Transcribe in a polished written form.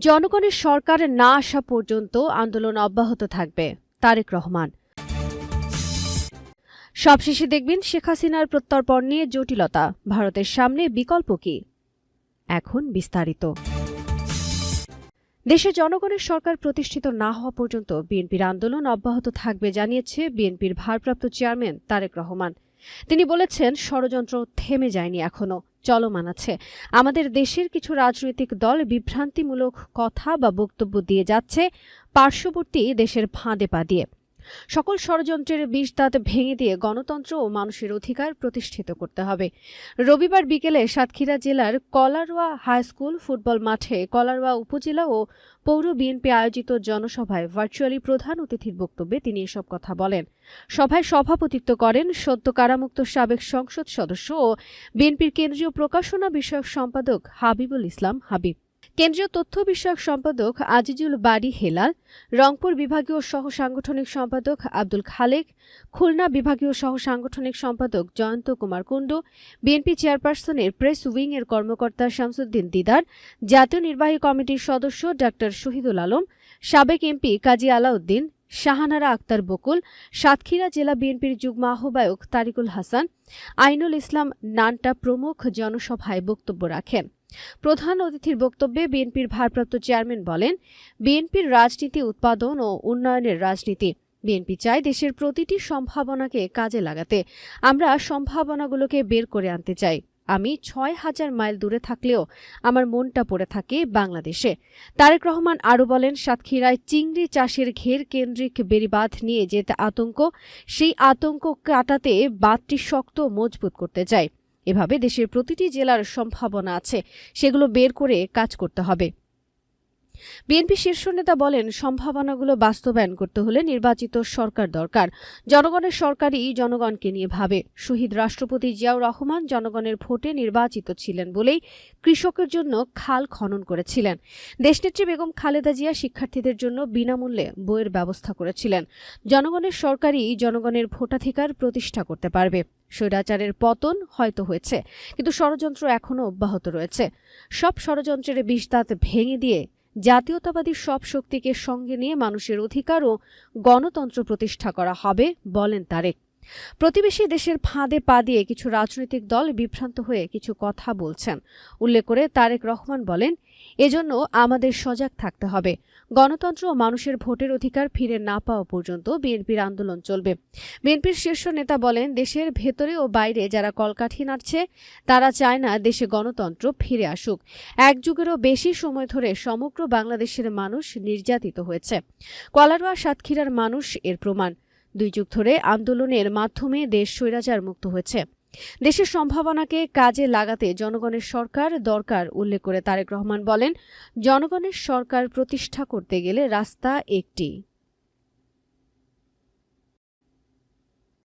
জনগণের সরকার না আসা পর্যন্ত আন্দোলন অব্যাহত থাকবে, তারেক রহমান। সবশেষে দেখবেন শেখ হাসিনার প্রত্যর্পণ নিয়ে জটিলতা, ভারতের সামনে বিকল্প কি। এখন বিস্তারিত। দেশে জনগণের সরকার প্রতিষ্ঠিত না হওয়া পর্যন্ত বিএনপির আন্দোলন অব্যাহত থাকবে জানিয়েছে বিএনপির ভারপ্রাপ্ত চেয়ারম্যান তারেক রহমান। তিনি বলেছেন, ষড়যন্ত্র থেমে যায়নি, এখনো চলমান আছে। আমাদের দেশের কিছু রাজনৈতিক দল বিভ্রান্তিমূলক কথা বা বক্তব্য দিয়ে যাচ্ছে পার্শ্ববর্তী দেশের ফাঁদে পা দিয়ে। সকল ষড়যন্ত্রের বিষ দাঁত ভেঙে দিয়ে গণতন্ত্র ও মানুষের অধিকার প্রতিষ্ঠিত করতে হবে। রবিবার বিকেলে সাতক্ষীরা জেলার কলারোয়া হাইস্কুল ফুটবল মাঠে কলারোয়া উপজেলা ও পৌর বিএনপি আয়োজিত জনসভায় ভার্চুয়ালি প্রধান অতিথির বক্তব্যে তিনি এসব কথা বলেন। সভায় সভাপতিত্ব করেন সদ্য কারামুক্ত সাবেক সংসদ সদস্য ও বিএনপির কেন্দ্রীয় প্রকাশনা বিষয়ক সম্পাদক হাবিবুল ইসলাম হাবিব, কেন্দ্রীয় তথ্য বিষয়ক সম্পাদক আজিজুল বারী হেলাল, রংপুর বিভাগীয় সহ সাংগঠনিক সম্পাদক আব্দুল খালেক, খুলনা বিভাগীয় সহ সাংগঠনিক সম্পাদক জয়ন্ত কুমার কুণ্ডু, বিএনপি চেয়ারপারসনের প্রেস উইং এর কর্মকর্তা শামসুদ্দিন দিদার, জাতীয় নির্বাহী কমিটির সদস্য ডা শহীদুল আলম, সাবেক এমপি কাজী আলাউদ্দিন, শাহানারা আক্তার বকুল, সাতক্ষীরা জেলা বিএনপির যুগ্ম আহ্বায়ক তারিকুল হাসান, আইনুল ইসলাম নান্টা প্রমুখ জনসভায় বক্তব্য রাখেন। প্রধান অতিথির বক্তব্যে বিএনপির ভারপ্রাপ্ত চেয়ারম্যান বলেন, বিএনপির রাজনীতি উৎপাদন ও উন্নয়নের রাজনীতি। বিএনপি চায় দেশের প্রতিটি সম্ভাবনাকে কাজে লাগাতে। আমরা সম্ভাবনাগুলোকে বের করে আনতে চাই। আমি ৬,০০০ মাইল দূরে থাকলেও আমার মনটা পড়ে থাকে বাংলাদেশে। তারেক রহমান আরও বলেন, সাতক্ষীরায় চিংড়ি চাষের ঘের কেন্দ্রিক বেড়িবাঁধ নিয়ে যে আতঙ্ক, সেই আতঙ্ক কাটাতে বাঁধটি শক্ত মজবুত করতে চাই। এভাবে দেশের প্রতিটি জেলার সম্ভাবনা আছে, সেগুলো বের করে কাজ করতে হবে। বিএনপি শীর্ষ নেতা বলেন, সম্ভাবনাগুলো বাস্তবায়ন করতে হলে নির্বাচিত সরকার দরকার। জনগণের সরকারই জনগণকে নিয়ে ভাবে। শহীদ রাষ্ট্রপতি জিয়াউর রহমান জনগণের ভোটে নির্বাচিত ছিলেন বলেই কৃষকের জন্য খাল খনন করেছিলেন। দেশনেত্রী বেগম খালেদা জিয়া শিক্ষার্থীদের জন্য বিনামূল্যে বইয়ের ব্যবস্থা করেছিলেন। জনগণের সরকারই জনগণের ভোটাধিকার প্রতিষ্ঠা করতে পারবে। স্বৈরাচারের পতন হয়তো হয়েছে, কিন্তু ষড়যন্ত্র এখনও অব্যাহত রয়েছে। সব ষড়যন্ত্রের বিষ দাঁত ভেঙে দিয়ে জাতীয়তাবাদী সব শক্তিকে সঙ্গে নিয়ে মানুষের অধিকার ও গণতন্ত্র প্রতিষ্ঠা করা হবে, বলেন তারেক। প্রতিবেশী দেশের ফাঁদে পা দিয়ে কিছু রাজনৈতিক দল বিভ্রান্ত হয়ে কিছু কথা বলছেন উল্লেখ করে তারেক রহমান বলেন, এজন্য আমাদের সজাগ থাকতে হবে। গণতন্ত্র ও মানুষের ভোটের অধিকার ফিরে না পাওয়া পর্যন্ত বিএনপির আন্দোলন চলবে। বিএনপির শীর্ষ নেতা বলেন, দেশের ভেতরে ও বাইরে যারা কলকাঠি নাড়ছে তারা চায় না দেশে গণতন্ত্র ফিরে আসুক। এক যুগেরও বেশি সময় ধরে সমগ্র বাংলাদেশের মানুষ নির্যাতিত হয়েছে। কলারোয়া সাতক্ষীরার মানুষ এর প্রমাণ। ২ যুগ ধরে আন্দোলনের মাধ্যমে দেশ স্বৈরাচার মুক্ত হয়েছে। দেশের সম্ভাবনাকে কাজে লাগাতে জনগণের সরকার দরকার উল্লেখ করে তারেক রহমান বলেন, জনগণের সরকার প্রতিষ্ঠা করতে গেলে রাস্তা একটি।